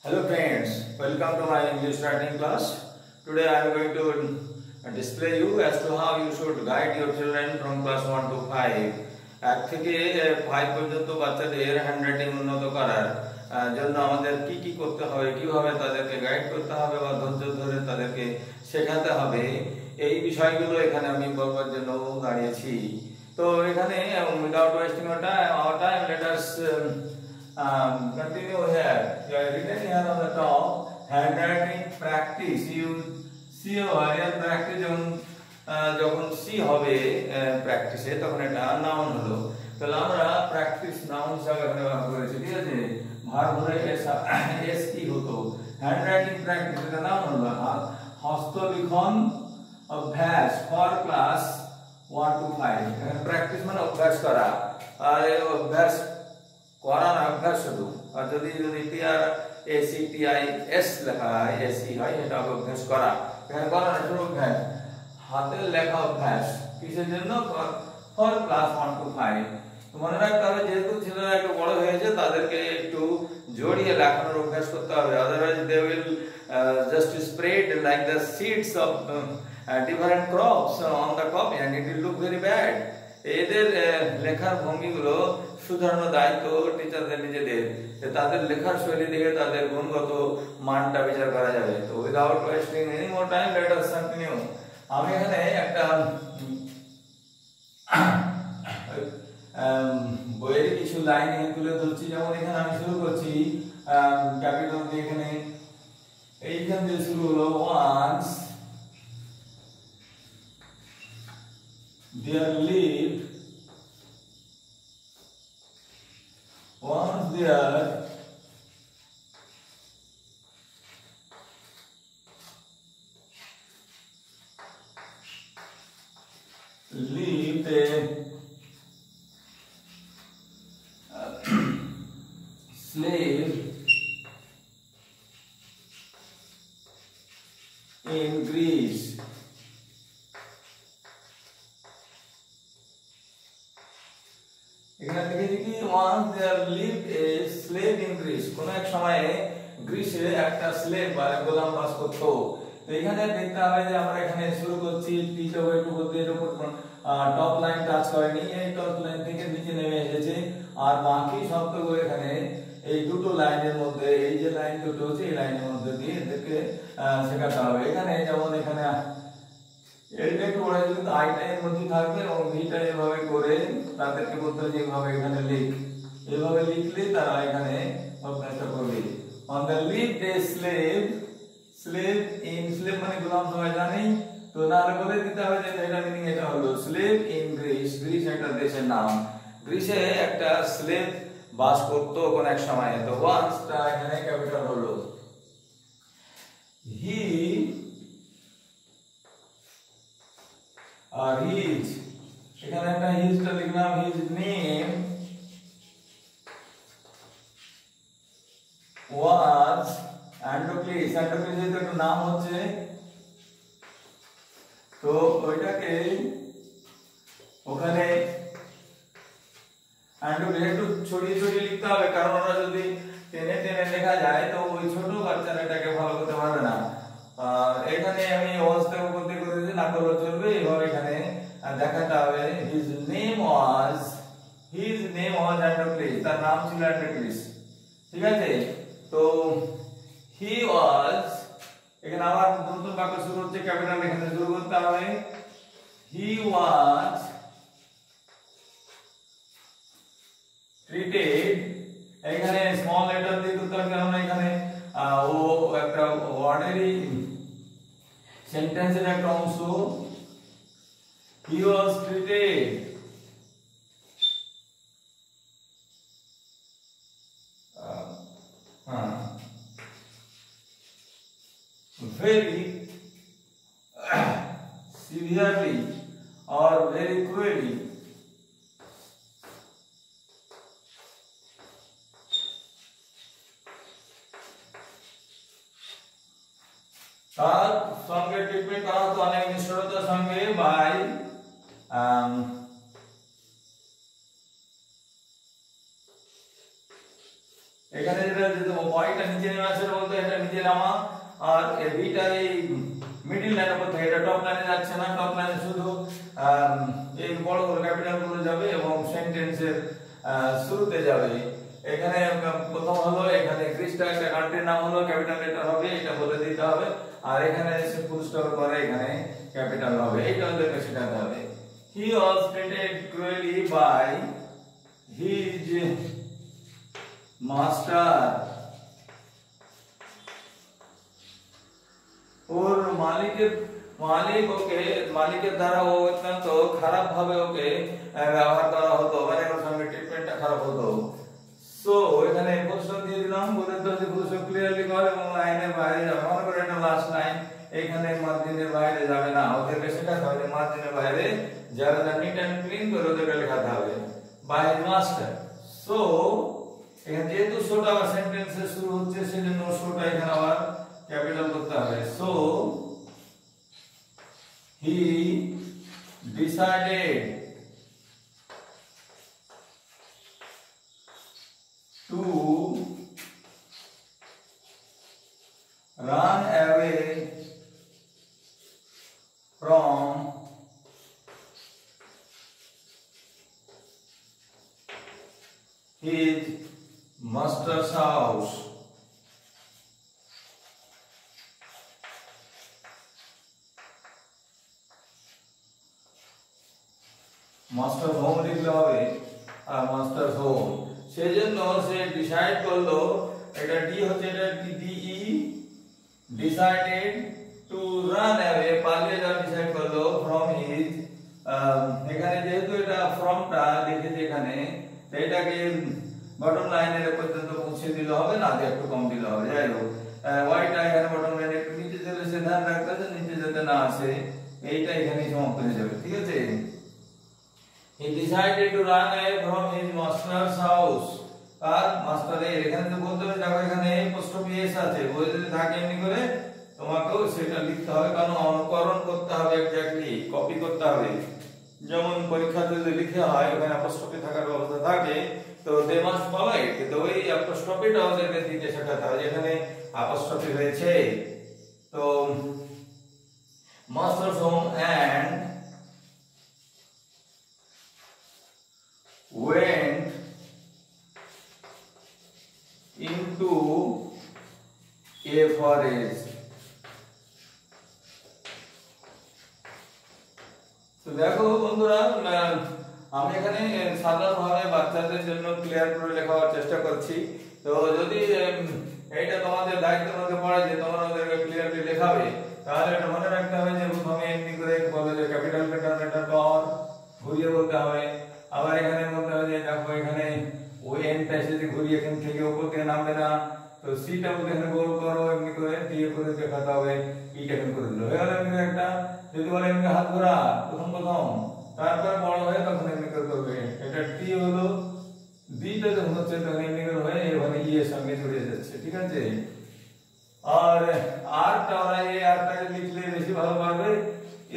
Hello friends, welcome to my English writing class. Today I am going to display you as to how you should guide your children from class 1 to 5. এক থেকে 5 পর্যন্ত বাচ্চাদের handwriting উন্নত করার জন্য আমাদের কি কি করতে হবে, কিভাবে তাদেরকে গাইড করতে হবে বা ধৈর্য ধরে তাদেরকে শেখাতে হবে, এই বিষয়গুলো এখানে আমি বলবার জন্য দাঁড়িয়েছি। তো এখানে without wasting our time, let us continue here. You are written here on the top handwriting practice. You see over here practice যখন সি হবে প্র্যাকটিসে তখন এটা নাউন হলো। তাহলে আমরা প্র্যাকটিস নাউন হিসাবে এখানে ব্যবহার করেছি, ঠিক আছে। ভার্ব হলে এস কি হতো, হ্যান্ডরাইটিং প্র্যাকটিস এটা নাউন হলো। হস্তলিখন অভ্যাস ফর ক্লাস 1 to 5। এখানে প্র্যাকটিস মানে অভ্যাস করা, আর এই অভ্যাস করার অভ্যাস শুধু। আর যদি TRACTIS লেখা হয়, এসি হয়, এটা অভ্যাস করা। এখানে করার শুধু অভ্যাস, হাতের লেখা অভ্যাস কিসের জন্য, ফর ক্লাস 1 to 5। মনে রাখতে হবে যেহেতু ছেলেরা একটু বড় হয়েছে তাদেরকে একটু জড়িয়ে লেখানোর অভ্যাস করতে হবে, otherwise they will just spread like the seeds of different crops on the copy and it will look very bad. এদের লেখার ভঙ্গিগুলো শুধরানোর দায়িত্ব টিচারদের নিজেদের, তাদের লেখার শৈলী দেখে তাদের গুণগত মানটা বিচার করা যাবে। তো without wasting any more time let us continue. আমি এখানে একটা বইয়ের কিছু লাইন তুলে ধরছি। যেমন এখানে আমি শুরু করছি ক্যাপিটাল দিয়ে, এখানে এইখান দিয়ে শুরু হলো, once there lived, once there lived a slave in Greece. এখানে দেখেছি কি, once there lived a slave in Greece। কোন এক সময়ে গ্রিসে একটা স্লেভ বা গোলাম বাস করতো। তো এখানে দেখতে হবে যে আমরা এখানে শুরু করছি টিচ ওয়ে টু বলতে, এর উপর টপ লাইন টাচ করেনি, এই টপ লাইন থেকে নিচে নেমে এসেছে। আর বাকি শব্দগুলো এখানে এই দুটো লাইনের মধ্যে, এই যে লাইন দুটো আছে এই লাইনের মধ্যে দিয়ে এদেরকে শেখাতে হবে। এখানে যেমন এখানে এটা একটু বড় কিন্তু আইটা এর মধ্যে থাকবে এবং ভিটা এভাবে করে তাদেরকে বলতে হবে যেভাবে এখানে লিখ, এভাবে লিখলে তারা এখানে অভ্যাসটা করবে। On the live day slave, slave in, slave মানে গোলাম সবাই জানেই, তো নাহলে বলে দিতে হবে যে এটা মিনিং এটা হলো স্লেভ ইন গ্রিস। গ্রিস একটা দেশের নাম, গ্রিসে একটা স্লেভ বাস করতো কোন এক সময়। তো ওয়ান্সটা এখানে ক্যাপিটাল হলো। হি আর হিজ, এখানে একটা হিজটা লিখলাম, হিজ নেম ওয়াজ অ্যান্ড্রোক্লিস। অ্যান্ড্রোক্লিস যেহেতু একটা নাম হচ্ছে, তো ওইটাকে ওখানে অ্যান্ড্রোক্লিস একটু ছড়িয়ে ছড়িয়ে লিখতে হবে, কারণ ওরা যদি টেনে টেনে লেখা যায় তো ওই ছোট বাচ্চারা এটাকে ভালো করতে পারবে না। এখানে আমি অবস্থায় করতে করেছি না করলে চলবে, এভাবে এখানে দেখাতে হবে হিজ নেম ওয়াজ অ্যান্ড্রোক্লিস, তার নাম ছিল অ্যান্ড্রোক্লিস, ঠিক আছে। তো হি ওয়াজ, এখানে আবার নতুন বাক্য শুরু হচ্ছে, ক্যাপিটাল এখানে শুরু করতে হবে। হি ওয়াজ ট্রিটেড, এখানে স্মল লেটার দিয়ে করতে হবে, কারণ এখানে ও একটা ওয়ার্ডেরই সেন্টেন্সের একটা অংশ। He was treated very severely or very cruelly। তার সঙ্গে ট্রিটমেন্ট করা হতো অনেক নিষ্ঠুরতার সঙ্গে বাই এখানে যেটা যেটা ওয়াইটা নিচে নেমে আসে বলতে এটা নিচে নামা, আর এই বিটা এই মিডল লাইনের উপর থেকে এটা টপ লাইনে যাচ্ছে না, টপ লাইনে শুধু এই বড় বড় ক্যাপিটাল গুলো যাবে এবং সেন্টেন্সের শুরুতে যাবে। এখানে প্রথম হলো এখানে গ্রিসটা একটা কান্ট্রির নাম হলো, ক্যাপিটাল লেটার হবে, এটা বলে দিতে হবে। আর এখানে এসে ফুল স্টপ করে এখানে ক্যাপিটাল হবে, এইটা ওদেরকে শেখাতে হবে। He was treated cruelly by his master. ওর মালিকের দ্বারা ও অত্যন্ত খারাপ ভাবে ওকে ব্যবহার করা হতো, মানে ওর সঙ্গে ট্রিটমেন্টটা খারাপ হতো। সো এখানে প্রশ্ন দিয়ে দিলাম, বলে তো যে প্রশ্ন ক্লিয়ারলি কর এবং লাইনের বাইরে যাবে। মনে করে এটা লাস্ট লাইন, এখানে মার্জিনের বাইরে যাবে না, ওদেরকে শেখাতে হবে মার্জিনের বাইরে যারা নিট এন্ড ক্লিন করে ওদেরকে লেখাতে হবে বাই মাস্টার। সো এখানে যেহেতু শোটা আবার সেন্টেন্সে শুরু হচ্ছে সেজন্য শোটা এখানে আবার ক্যাপিটাল করতে হবে। So he decided to run away from his master's house. Master home লিখলে হবে, আর মাস্টার হোম সেজন্য সে ডিসাইড করলো, এটা ডি হচ্ছে, এটা ডিই ডিসাইডেড টু রান অ্যাওয়ে, পালিয়ে যাওয়ার ডিসাইড করলো ফ্রম হিজ। এখানে যেহেতু এটা ফ্রমটা লিখেছে এখানে, এটাকে বটম লাইনের পর্যন্ত পৌঁছে দিলে হবে না, যে একটু কম দিলে হবে। যাই হোক ওয়াইটা এখানে বটম লাইনে একটু নিচে চলে এসে ধ্যান রাখতে হবে নিচে যাতে না আসে, এইটা এখানেই সমাপ্ত হয়ে যাবে। ঠিক আছে, he decided to run away from his master's house. আর মাস্টারের এখানে তো বলতে হবে, দেখো এখানে apostrophe s আছে, ওই যদি থাকে এমনি করে তোমাকেও সেটা লিখতে হবে, কারণ অনুকরণ করতে হবে, এক্স্যাক্টলি কপি করতে হবে। যেমন পরীক্ষাতে যদি লিখে হয় ওখানে apostrophe থাকার ব্যবস্থা থাকে, তো they must follow it, তো ওই apostropheটা ওদেরকে দিতে শেখাতে হবে, যেখানে apostrophe হয়েছে। তো master's home and went into a forest. তো দেখো বন্ধুরা, আমি এখানে সাধারণভাবে বাচ্চাদের জন্য ক্লিয়ার করে লেখার চেষ্টা করছি। তো যদি এইটা তোমাদের দায়িত্বের মধ্যে পড়ে যে তোমরা ওদেরকে ক্লিয়ারলি লেখাবে, তাহলে এটা মনে রাখতে হবে যে প্রথমে এমনি করে বলে যে ক্যাপিটাল লেটার পর ঘুরিয়ে বলতে হবে। আবার এখানে বলতে হবে যে দেখো এখানে ওই এন্ডটা এসে ঘুরিয়ে এখান থেকে উপর থেকে নামবে না, তো সিটা বলতে এখানে গোল করো, এমনি করে দিয়ে করে দেখাতে হবে, ইটা এখানে করে দিলো হয়ে গেল এমনি একটা। যদি বলে এমনি হাত ঘোরা প্রথম তারপর বড় হয়ে তখন এমনি করে করবে। এটা টি হলো, বিটা যখন হচ্ছে তখন এমনি করে হয়ে এখানে ই এর সঙ্গে জুড়ে যাচ্ছে। ঠিক আছে, আর আরটা ওরা এই আরটাকে লিখলে বেশি ভালো পারবে,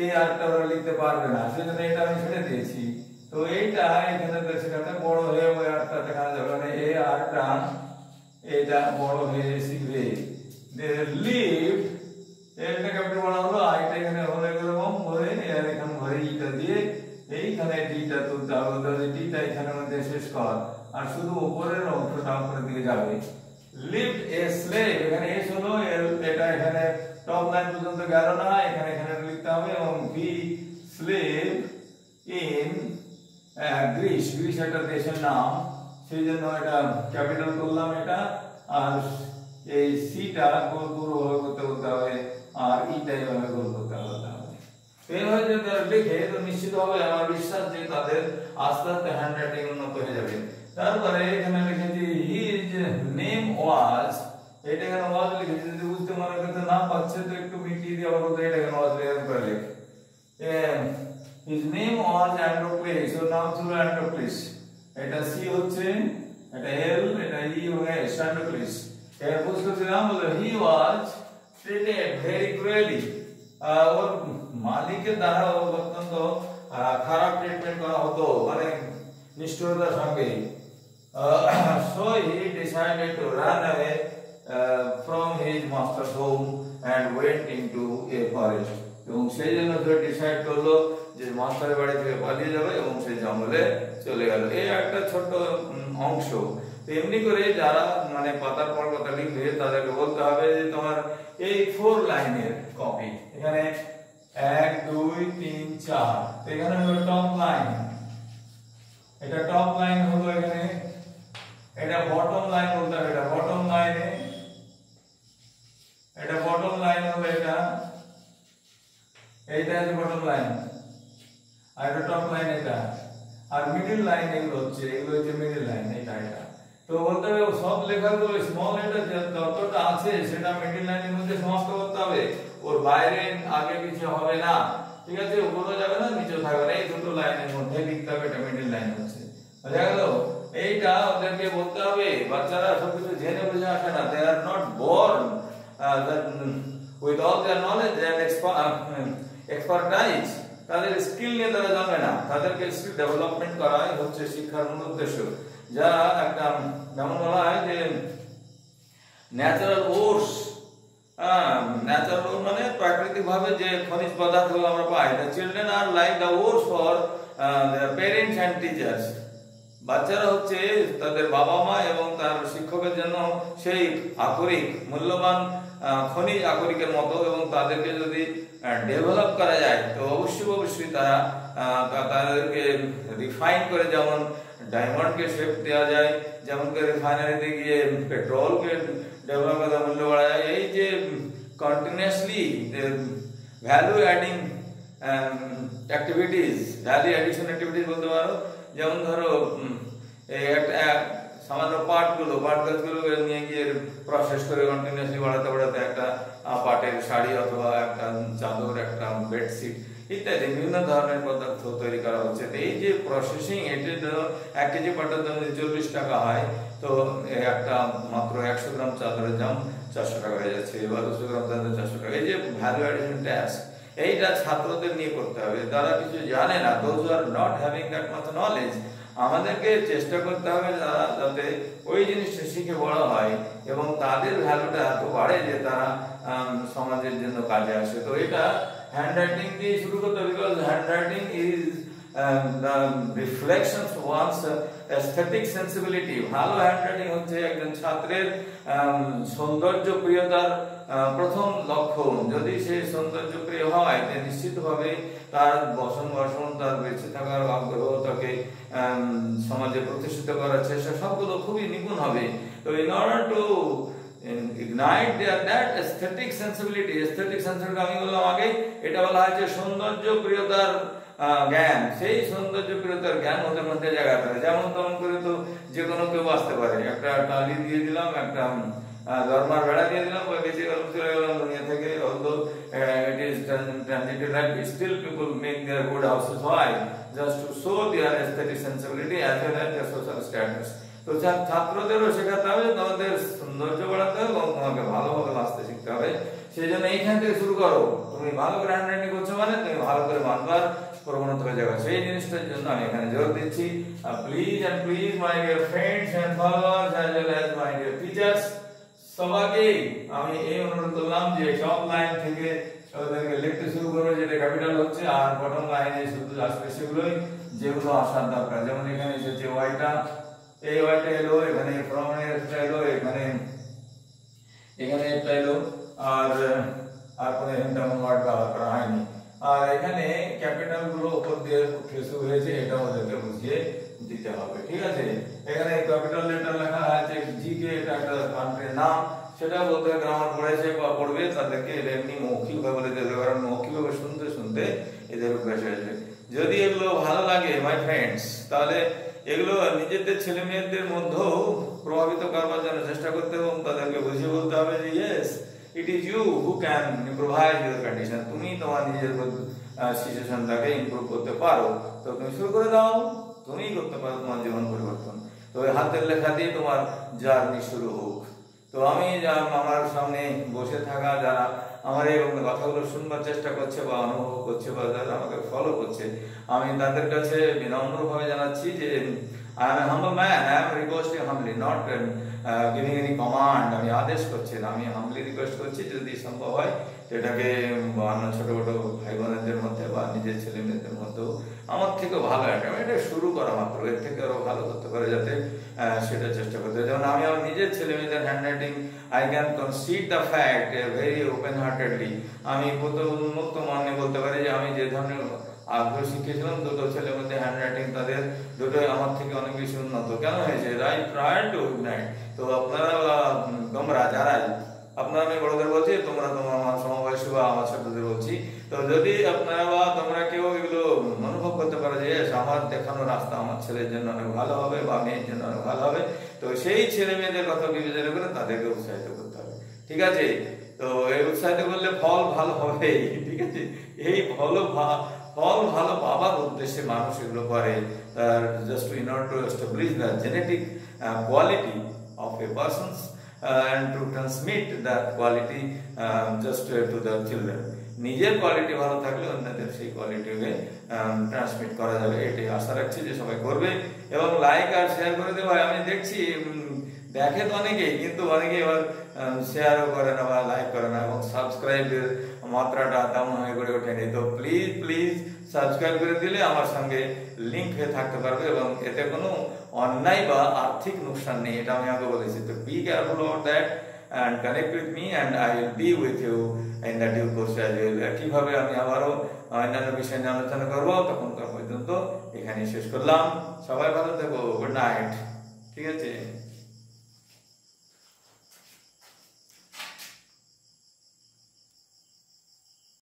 এই আরটা ওরা লিখতে পারবে না, সেজন্য এটা আমি ছেড়ে দিয়েছি। তো এইটা এখানে সেখানে বড় হয়ে ওই আরটা দেখা যাবে, মানে এই আরটা এটা বড় হয়ে শিখবে। লিভ এটা ক্যাপিটাল বড় হলো, আইটা এখানে হলো এরকম হয়ে, আর এখানে ঘরে ইটা দিয়ে এইখানে ডিটা তুলতে হবে, তাহলে ডিটা এখানে মধ্যে শেষ কর, আর শুধু উপরের অংশটা উপরের দিকে যাবে। লিভড এ স্লেভ, এখানে এস হলো, এটা এখানে টপ লাইন পর্যন্ত গেল না, এখানে এখানে লিখতে হবে। এবং B slave in Greece, Greece একটা দেশের নাম, সেই জন্য এটা ক্যাপিটাল করলাম এটা, আর এই সিটা গোল পুরো ভাবে করতে হবে, আর ইটা এইভাবে গোল করতে হবে। এইভাবে যদি লিখে তো নিশ্চিত হবে, আমার বিশ্বাস যে তাদের আস্তে আস্তে হ্যান্ডরাইটিং উন্নত হয়ে যাবে। তারপরে এখানে লিখেছি হিজ নেম ওয়াজ, এটা এখানে ওয়াজ লিখেছি, যদি বুঝতে মনে করতে না পারছে তো একটু মিটিয়ে দিয়ে আবার বলতে এটা এখানে ওয়াজ লিখে করে লিখ। His name was Androcles, so now through Androcles, এটা সি হচ্ছে, এটা এল, এটা ই হয়ে Androcles। এর বুঝতে দিলাম বলে he was treated very cruelly, ওর মালিকের দ্বারা অত্যন্ত খারাপ ট্রিটমেন্ট করা হতো, মানে নিষ্ঠুরতার সঙ্গে। So he decided to run away from his master's home and went into a forest. এবং সেই জন্য সে ডিসাইড করলো যে মাস্টারের বাড়ি থেকে পালিয়ে যাবে এবং সেই জঙ্গলে চলে গেল। এই একটা ছোট্ট অংশ। তো এমনি করে যারা মানে পাতার পর কথা লিখবে তাদেরকে বলতে হবে যে তোমার এই 4 লাইনের কপি, এখানে 1 2 3 4, তো এখানে হলো টপ লাইন, এটা টপ লাইন হলো, এখানে এটা বটম লাইন বলতে হবে, এটা বটম লাইনে, এটা বটম লাইন হলো, এইটা হচ্ছে বটম লাইন, আর এটা টপ লাইন, এটা আর মিডল লাইন, এগুলো হচ্ছে মিডল লাইন, এটা। তো বলতে হবে সব লেখাগুলো স্মল লেটার যতটা আছে সেটা মিডল লাইনের মধ্যে সমাপ্ত করতে হবে, ওর বাইরে আগে পিছে হবে না, ঠিক আছে? উপরে যাবে না, নিচে থাকবে না, এই দুটো লাইনের মধ্যে লিখতে হবে, এটা মিডল লাইন হচ্ছে। বুঝা গেল? এইটা ওদেরকে বলতে হবে। বাচ্চারা সবকিছু জেনে বুঝে আসে না, they are not born with all their knowledge and expertise, তাদের স্কিল নিয়ে তারা জন্মে না, তাদেরকে স্কিল ডেভেলপমেন্ট করাই হচ্ছে শিক্ষার মূল উদ্দেশ্য। যা একটা যেমন বলা হয় যে ন্যাচারাল ওর্স, ন্যাচারাল ওর মানে প্রাকৃতিক ভাবে যে খনিজ পদার্থগুলো আমরা পাই, the children are like the ores for their parents and teachers. বাচ্চারা হচ্ছে তাদের বাবা মা এবং তার শিক্ষকের জন্য সেই আকরিক, মূল্যবান খনিজ আকরিকের মতো, এবং তাদেরকে যদি ডেভেলপ করা যায় তো অবশ্যই তারা তাদেরকে রিফাইন করে, যেমন ডায়মন্ডকে শেপ দেওয়া যায়, যেমন করে রিফাইনারিতে গিয়ে পেট্রোলকে ডেভেলপ করে মূল্য বাড়া যায়। এই যে continuously value adding activities, value addition activities বলতে পারো। যেমন ধরো এই একটা সামান্য পাট গাছগুলো নিয়ে গিয়ে প্রসেস করে কন্টিনিউয়াসলি বাড়াতে একটা পাটের শাড়ি অথবা একটা চাদর, একটা বেডশিট ইত্যাদি বিভিন্ন ধরনের পদার্থ তৈরি করা হচ্ছে। তো এই যে প্রসেসিং, এটার জন্য 1 কেজি পাটের দাম যদি 40 টাকা হয়, তো একটা মাত্র 100 গ্রাম চাদরের দাম 400 টাকা হয়ে যাচ্ছে, বা 200 গ্রাম চাদর 400 টাকা। এই যে ভ্যালু অ্যাডিশন টাস্ক, এইটা ছাত্রদের নিয়ে করতে হবে, তারা কিছু জানে না, those are not having that much knowledge. আমাদেরকে চেষ্টা করতে হবে যাতে ওই জিনিসটা শিখে বড় হয় এবং তাদের ভ্যালুটা এত বাড়ে যে তারা সমাজের জন্য কাজে আসে। তো এটা হ্যান্ড রাইটিং দিয়ে শুরু করতে হবে, because hand writing is the reflections of one's aesthetic sensibility. ভালো হ্যান্ডরাইটিং হচ্ছে একজন ছাত্রের সৌন্দর্য প্রিয়তার প্রথম লক্ষণ। যদি সে সৌন্দর্য প্রিয় হয় তে নিশ্চিতভাবে তার বসন তার বেঁচে থাকার আগ্রহ, তাকে সমাজে প্রতিষ্ঠিত করার চেষ্টা সবগুলো খুবই নিপুণ হবে। তো in order to ignite that aesthetic sensibility আমি বললাম আগে, এটা বলা হয় যে সৌন্দর্য প্রিয়তার জ্ঞান। সেই সৌন্দর্য প্রিয়তার জ্ঞান ওদের মধ্যে জায়গা থাকে। যেমন তেমন করে তো যে কোনো কেউ আসতে পারে, একটা টালি দিয়ে দিলাম, একটা দরমার বেড়া দিয়ে দিলাম, বেঁচে গেলাম, চলে গেলাম দুনিয়া থেকে। although it is transited life, still people make their good houses. Why? Just to show their aesthetic sensibility as well as their social status. তো ছাত্রদেরও শেখাতে হবে তোমাদের সৌন্দর্য বাড়াতে হবে এবং তোমাকে ভালোভাবে বাঁচতে শিখতে হবে। সেই জন্য এইখান থেকে শুরু করো। তুমি ভালো করে হ্যান্ডরাইটিং করছো মানে তুমি ভালো করে বাঁচবার প্রবণতা হয়ে যাবে। সেই জিনিসটার জন্য আমি এখানে জোর দিচ্ছি। Please my dear friends and followers as well as my dear teachers, সবাইকে আমি এই অনুরোধ করলাম যে টপ লাইন থেকে ওদেরকে লিখতে শুরু করবে, যেটা ক্যাপিটাল হচ্ছে, আর বটম লাইনে শুধু আসবে সেগুলোই যেগুলো আসার দরকার। যেমন এখানে এসেছে ওয়াইটা, এই ওয়াইটা এলো, এখানে প্রমাণের একটা এলো, এখানে একটা এলো, আর কোনো তেমন ওয়ার্ড ব্যবহার করা হয়নি। আর এখানে ক্যাপিটাল গুলো উপর দিয়ে উঠে শুরু হয়েছে, এটা ওদেরকে বুঝিয়ে দিতে হবে। ঠিক আছে, এখানে ক্যাপিটাল লেটার লেখা আছে জি কে, এটা একটা কান্ট্রির নাম, সেটা বলতে গ্রামার পড়েছে বা পড়বে তাদেরকে এটা এমনি মৌখিক ভাবে বলে দেবে, কারণ মৌখিক ভাবে শুনতে শুনতে এদের অভ্যাস হয়ে যাবে। যদি এগুলো ভালো লাগে মাই ফ্রেন্ডস, তাহলে এগুলো নিজেদের ছেলে মেয়েদের মধ্যেও প্রভাবিত করবার জন্য চেষ্টা করতে হবে এবং তাদেরকে বুঝিয়ে বলতে হবে যে yes, it is you who can improvise your condition. তুমি তোমার নিজের সিচুয়েশনটাকে ইমপ্রুভ করতে পারো। তো তুমি শুরু করে দাও, তুমিই করতে পারো তোমার জীবন পরিবর্তন। তো হাতের লেখা দিয়ে তোমার জার্নি শুরু হোক। তো আমি আমার সামনে বসে থাকা যারা আমার এই কথাগুলো শুনবার চেষ্টা করছে বা অনুভব করছে বা যারা আমাকে ফলো করছে, আমি তাদের কাছে বিনম্রভাবে জানাচ্ছি যে I am a humble man. I am requesting humbly, not giving any command. আমি আদেশ করছি না, আমি humbly request করছি যদি সম্ভব হয় সেটাকে অন্য ছোট ছোট ভাই বোনদের মধ্যে বা নিজের ছেলে মেয়েদের মধ্যেও আমার থেকে ভালো এটা শুরু করা মাত্র, এর থেকে আরো ভালো করতে পারে যাতে সেটা চেষ্টা করতে। যেমন আমি আমার নিজের ছেলে মেয়েদের hand writing I can concede the fact very open heartedly, আমি উন্মুক্ত মনে বলতে পারি যে আমি যে ধরনের আগ্রহ শিখেছিলাম দুটো ছেলের মধ্যে হ্যান্ড রাইটিং তাদের দুটোই আমার থেকে অনেক বেশি উন্নত। কেন হয়েছে? Right trial to ignite. তো আপনারা তোমরা যারাই, আপনারা আমি বড়দের বলছি, তোমরা তোমার আমার সমবয়সী বা আমার ছোটদের বলছি, তো যদি আপনারা বা তোমরা কেউ এগুলো অনুভব করতে পারো যে আমার দেখানো রাস্তা আমার ছেলের জন্য অনেক ভালো হবে বা মেয়ের জন্য অনেক ভালো হবে, তো সেই ছেলে মেয়েদের কথা বিবেচনা করে তাদেরকে উৎসাহিত করতে হবে। ঠিক আছে? তো এই উৎসাহিত করলে ফল ভালো হবে। ঠিক আছে? এই ফল ভালো পাবার উদ্দেশ্যে মানুষ এগুলো করে, just in order to establish the genetic quality of A persons and to transmit that quality just to the children. নিজের কোয়ালিটি ভালো থাকলে অন্যদের সেই কোয়ালিটিকে ট্রান্সমিট করা যাবে, এটাই আশা রাখছি যে সবাই করবে এবং লাইক আর শেয়ার করে দেবে। আমি দেখছি দেখে তো অনেকেই, কিন্তু অনেকে এবার শেয়ারও করে না বা লাইক করে না এবং সাবস্ক্রাইবের মাত্রাটা তেমন হয়ে গড়ে ওঠেনি। তো প্লিজ সাবস্ক্রাইব করে দিলে আমার সঙ্গে লিঙ্ক হয়ে থাকতে পারবে এবং এতে কোনো অন্যায় বা আর্থিক নুকসান নেই, এটা আমি আগে বলেছি। তো be careful about that and connect with me and I will be with you in the due course as well. কিভাবে আমি আবারও অন্যান্য বিষয় নিয়ে আলোচনা করবো, তখনকার পর্যন্ত এখানে শেষ করলাম। সবাই ভালো থেকো, গুড নাইট। ঠিক আছে?